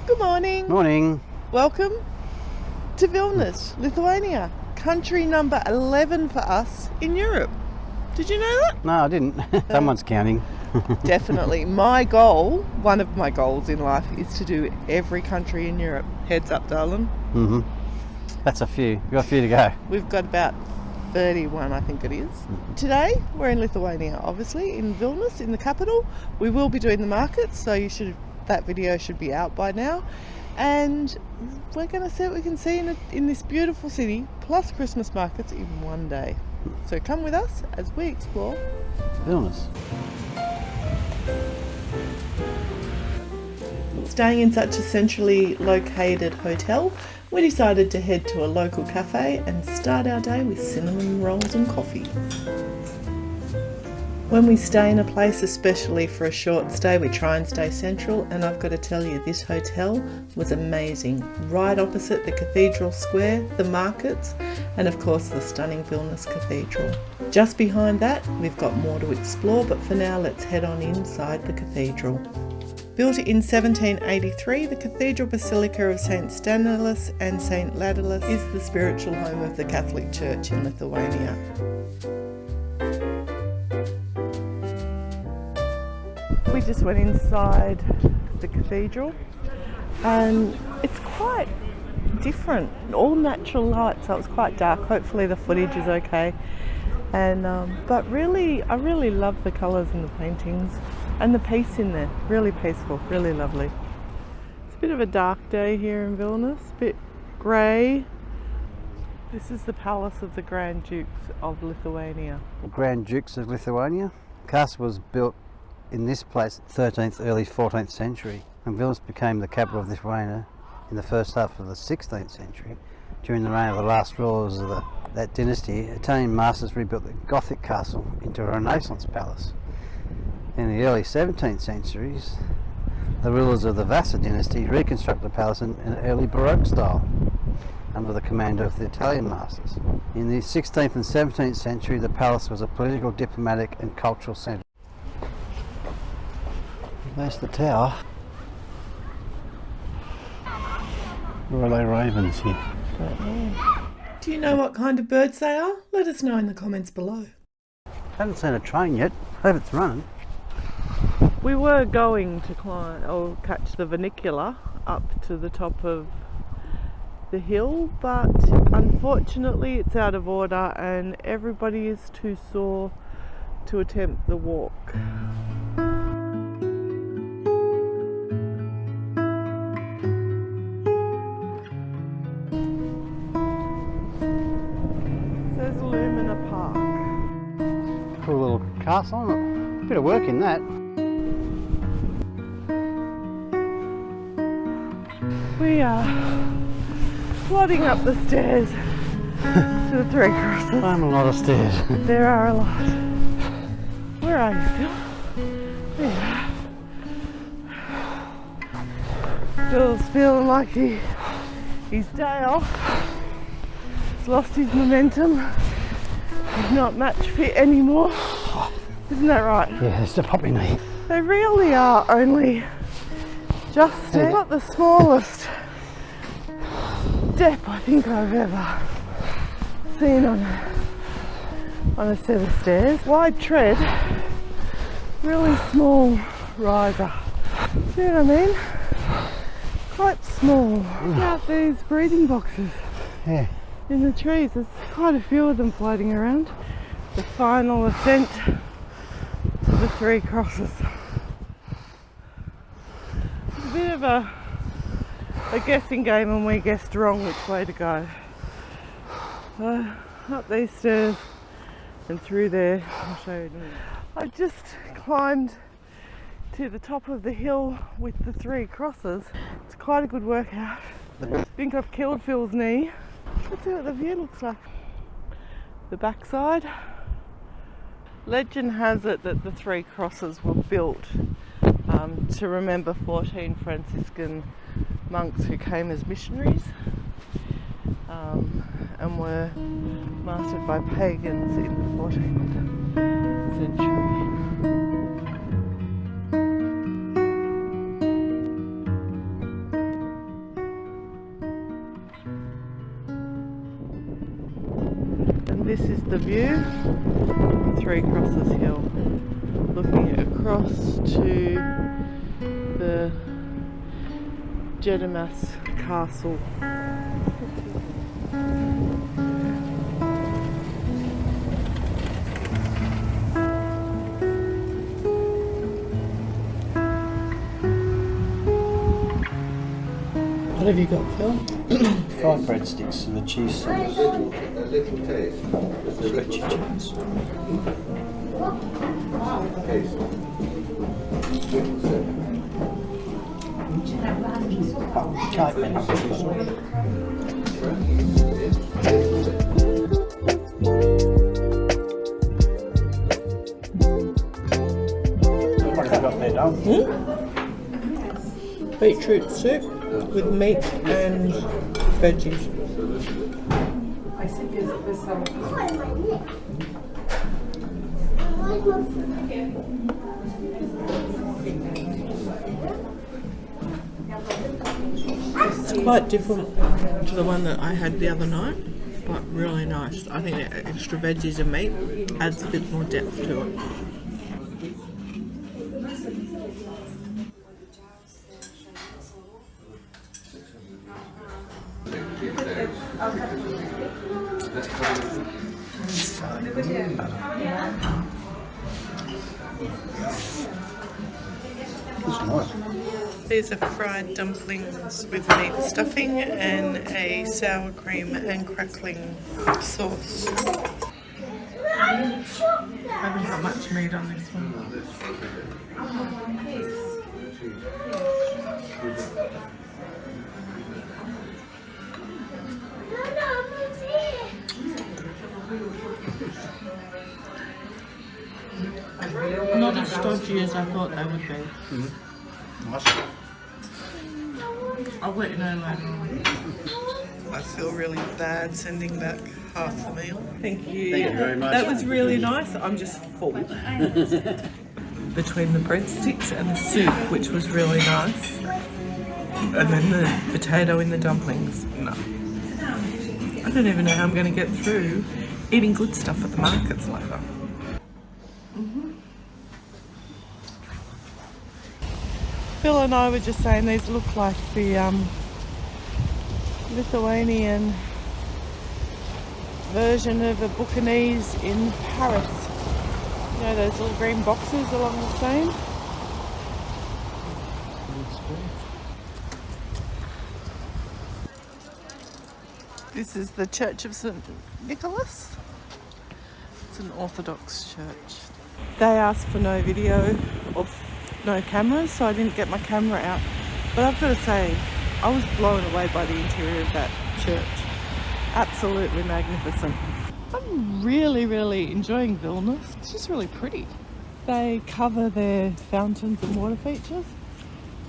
Good morning. Morning. Welcome to Vilnius, Lithuania. Country number 11 for us in Europe. Did you know that? No, I didn't. Someone's counting. Definitely. My goal, one of my goals in life, is to do every country in Europe. Heads up, darling. Mm-hmm. That's a few. We've got a few to go. We've got about 31, I think it is. Today, we're in Lithuania, obviously, in Vilnius, in the capital. We will be doing the markets, so that video should be out by now. And we're going to see what we can see in this beautiful city, plus Christmas markets in one day. So come with us as we explore Vilnius. Staying in such a centrally located hotel, we decided to head to a local cafe and start our day with cinnamon rolls and coffee. When we stay in a place, especially for a short stay, we try and stay central, and I've got to tell you, this hotel was amazing. Right opposite the Cathedral Square, the markets, and of course the stunning Vilnius Cathedral. Just behind that, we've got more to explore, but for now let's head on inside the cathedral. Built in 1783, the Cathedral Basilica of St. Stanislas and St. Ladislas is the spiritual home of the Catholic Church in Lithuania. We just went inside the cathedral and it's quite different, all natural light, so it was quite dark. Hopefully the footage is okay. And but really, I really love the colours and the paintings and the peace in there. Really peaceful, really lovely. It's a bit of a dark day here in Vilnius, a bit grey. This is the palace of the Grand Dukes of Lithuania. Grand Dukes of Lithuania. The castle was built in this place 13th, early 14th century, and Vilnius became the capital of Lithuania in the first half of the 16th century. During the reign of the last rulers of that dynasty, Italian masters rebuilt the Gothic castle into a Renaissance palace. In the early 17th centuries, the rulers of the Vavas dynasty reconstructed the palace in an early Baroque style under the command of the Italian masters. In the 16th and 17th century, the palace was a political, diplomatic and cultural centre. There's the tower. Or are they ravens here? Do you know what kind of birds they are? Let us know in the comments below. Haven't seen a train yet. Hope it's running. We were going to climb or catch the vernacular up to the top of the hill, but unfortunately it's out of order and everybody is too sore to attempt the walk. Cool little castle, isn't it? Bit of work in that. We are plodding up the stairs to the Three Crosses. I'm a lot of stairs. There are a lot. Where are you, Phil? There. Phil's feeling like his day off. He's lost his momentum. He's not match fit anymore. Isn't that right? Yeah, it's a poppy knee. They really are only just not the smallest step I think I've ever seen on a set of stairs. Wide tread, really small riser. See what I mean? Quite small. Look out these breathing boxes. Yeah. In the trees, there's quite a few of them floating around. The final ascent to the Three Crosses. It's a bit of a guessing game and we guessed wrong which way to go. So up these stairs and through there, I'll show you in a minute. I just climbed to the top of the hill with the Three Crosses. It's quite a good workout. I think I've killed Phil's knee. Let's see what the view looks like. The backside. Legend has it that the Three Crosses were built to remember 14 Franciscan monks who came as missionaries and were martyred by pagans in the 14th century. This is the view from Three Crosses Hill, looking across to the Gediminas Castle. What have you got, Phil? Fried breadsticks and the cheese sauce. Stretchy cheese. Tight menu. What have you got there, Dom? Beetroot soup with meat and veggies. It's quite different to the one that I had the other night, but really nice. I think the extra veggies and meat adds a bit more depth to it. These are fried dumplings with meat stuffing and a sour cream and crackling sauce. I haven't got much meat on this one. Not as stodgy as I thought they would be. Nice. I'll let you know later on. I feel really bad sending back half the meal. Thank you. Thank you very much. That was really nice. I'm just full. Between the breadsticks and the soup, which was really nice, and then the potato in the dumplings. No. I don't even know how I'm going to get through eating good stuff at the markets later. Phil and I were just saying these look like the Lithuanian version of a Boucanese in Paris. You know those little green boxes along the Seine? This is the Church of St. Nicholas. It's an Orthodox church. They asked for no video of no cameras, so I didn't get my camera out. But I've got to say, I was blown away by the interior of that church. Absolutely magnificent. I'm really enjoying Vilnius. It's just really pretty. They cover their fountains and water features,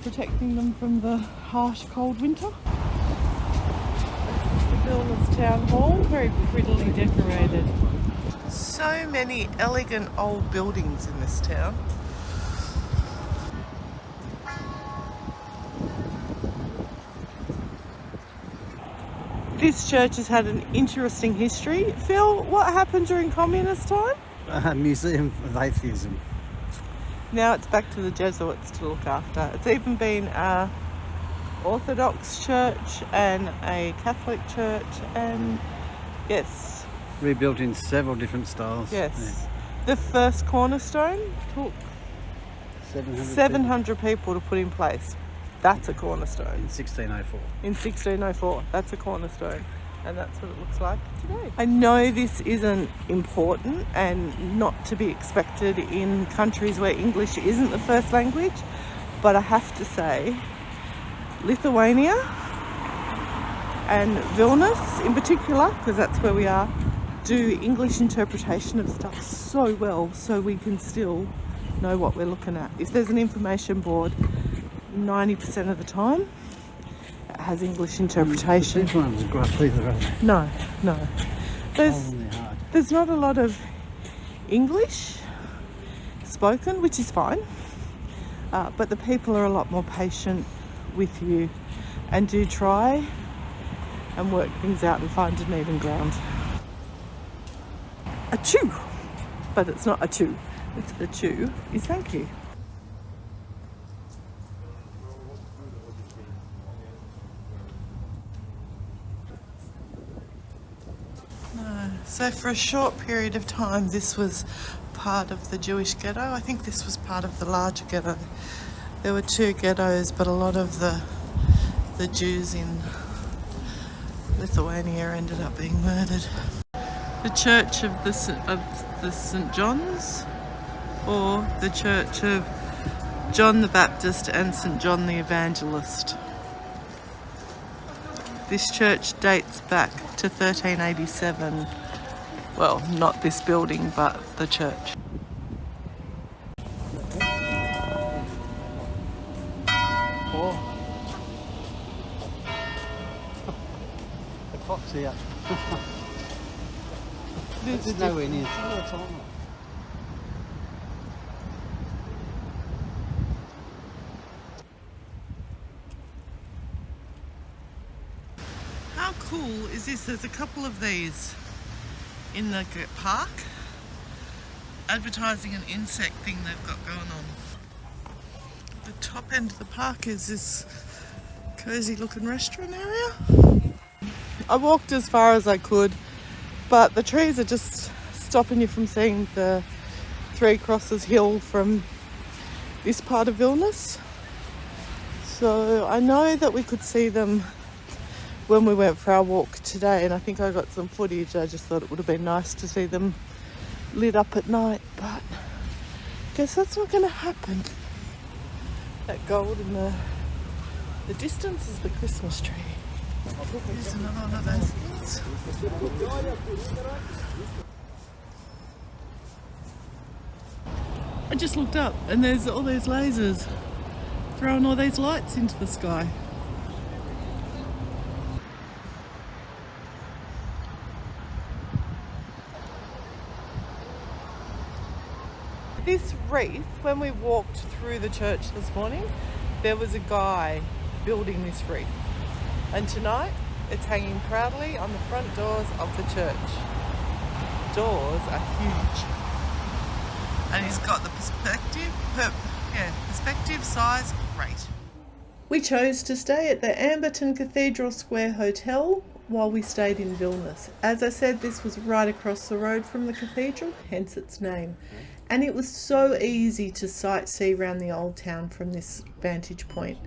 protecting them from the harsh cold winter. This is the Vilnius Town Hall, very prettily decorated. So many elegant old buildings in this town. This church has had an interesting history. Phil, what happened during communist time? Museum of Atheism. Now it's back to the Jesuits to look after. It's even been a Orthodox church and a Catholic church, and yes. Rebuilt in several different styles. Yes. Yeah. The first cornerstone took 700 people to put in place. That's a cornerstone. In 1604. In 1604, that's a cornerstone. And that's what it looks like today. I know this isn't important and not to be expected in countries where English isn't the first language, but I have to say, Lithuania and Vilnius in particular, because that's where we are, do English interpretation of stuff so well, so we can still know what we're looking at. If there's an information board, 90% of the time it has English interpretation. These ones are gruff either, aren't they? No. There's not a lot of English spoken, which is fine, but the people are a lot more patient with you and do try and work things out and find an even ground. a chew, but it's not a chew. It's a chew is thank you. So for a short period of time this was part of the Jewish ghetto. I think this was part of the larger ghetto. There were two ghettos, but a lot of the Jews in Lithuania ended up being murdered. The Church of the St. John's, or the Church of John the Baptist and St. John the Evangelist. This church dates back to 1387. Well, not this building, but the church. Oh. The clock's here. It's nowhere near. How cool is this? There's a couple of these in the park advertising an insect thing they've got going on. The top end of the park is this cozy looking restaurant area. I walked as far as I could, but the trees are just stopping you from seeing the Three Crosses Hill from this part of Vilnius. So I know that we could see them when we went for our walk today, and I think I got some footage. I just thought it would have been nice to see them lit up at night, but I guess that's not going to happen. That gold in the distance is the Christmas tree. There's another one of those things. I just looked up and there's all these lasers throwing all these lights into the sky. This wreath, when we walked through the church this morning, there was a guy building this wreath. And tonight, it's hanging proudly on the front doors of the church. Doors are huge. And he's got the perspective size, great. We chose to stay at the Amberton Cathedral Square Hotel while we stayed in Vilnius. As I said, this was right across the road from the cathedral, hence its name. And it was so easy to sightsee around the old town from this vantage point.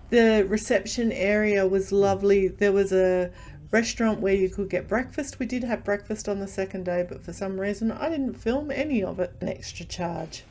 The reception area was lovely. There was a restaurant where you could get breakfast. We did have breakfast on the second day, but for some reason I didn't film any of it, an extra charge.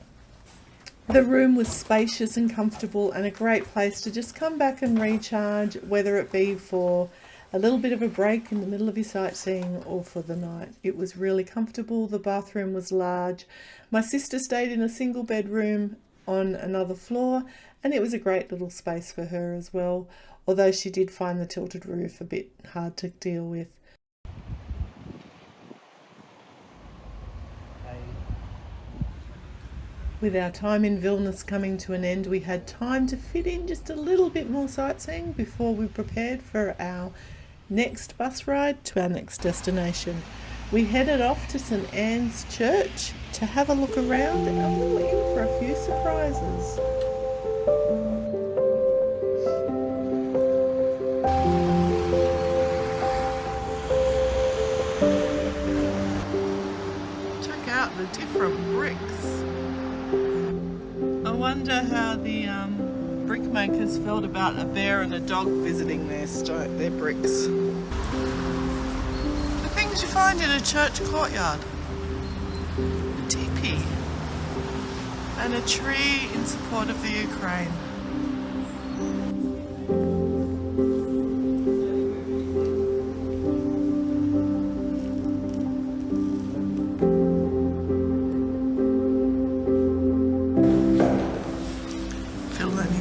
The room was spacious and comfortable and a great place to just come back and recharge, whether it be for a little bit of a break in the middle of your sightseeing or for the night. It was really comfortable. The bathroom was large. My sister stayed in a single bedroom on another floor, and it was a great little space for her as well, although she did find the tilted roof a bit hard to deal with. With our time in Vilnius coming to an end, we had time to fit in just a little bit more sightseeing before we prepared for our next bus ride to our next destination. We headed off to St. Anne's Church to have a look around, and we were in for a few surprises. Check out the different bricks. I wonder how the brickmakers felt about a bear and a dog visiting their bricks. The things you find in a church courtyard. A teepee. And a tree in support of the Ukraine.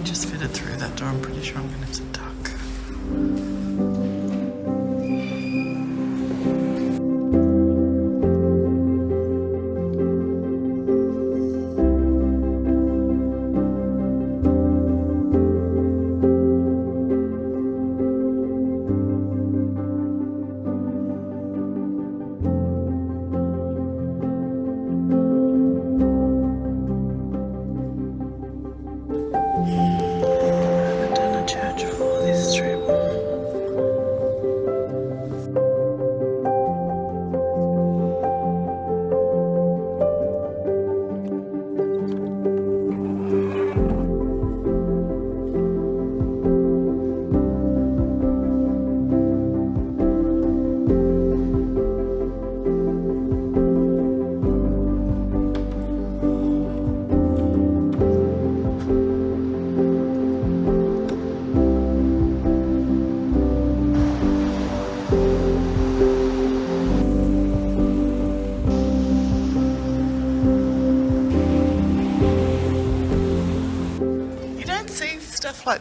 Just fit it through that door. I'm pretty sure I'm going to have to duck.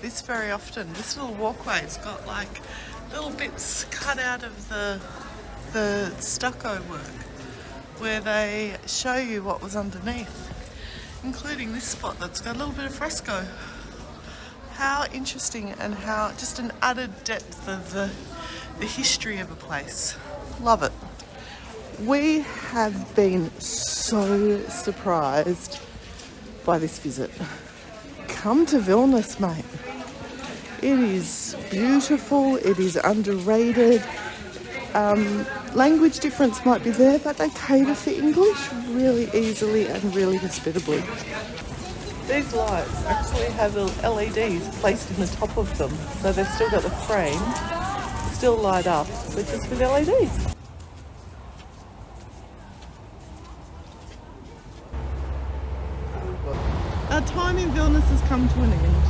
this very often. This little walkway's got like little bits cut out of the stucco work where they show you what was underneath, including this spot that's got a little bit of fresco. How interesting, and how just an added depth of the history of a place. Love it. We have been so surprised by this visit. Come to Vilnius, mate. It is beautiful, it is underrated. Language difference might be there, but they cater for English really easily and really hospitably. These lights actually have LEDs placed in the top of them, so they've still got the frame, still light up, but just with LEDs. Our time in Vilnius has come to an end.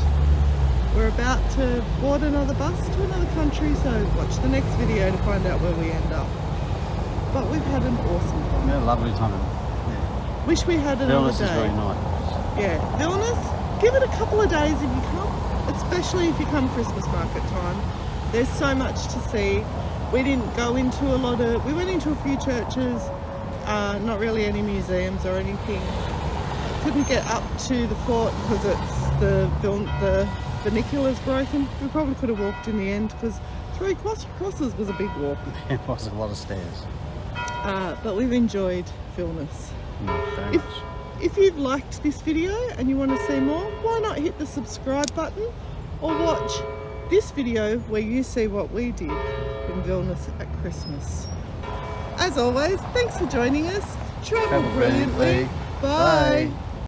We're about to board another bus to another country, so watch the next video to find out where we end up. But we've had an awesome time. We had a lovely time. Yeah. Wish we had another Vilnius day. is very nice. Yeah, Vilnius, give it a couple of days if you come, especially if you come Christmas market time. There's so much to see. We didn't go into we went into a few churches, not really any museums or anything. Couldn't get up to the fort because the vernicula's broken. We probably could have walked in the end because 3 crosses was a big walk. It was a lot of stairs. But we've enjoyed Vilnius. Very much. If you've liked this video and you want to see more, why not hit the subscribe button or watch this video where you see what we did in Vilnius at Christmas. As always, thanks for joining us. Travel brilliantly. Bye.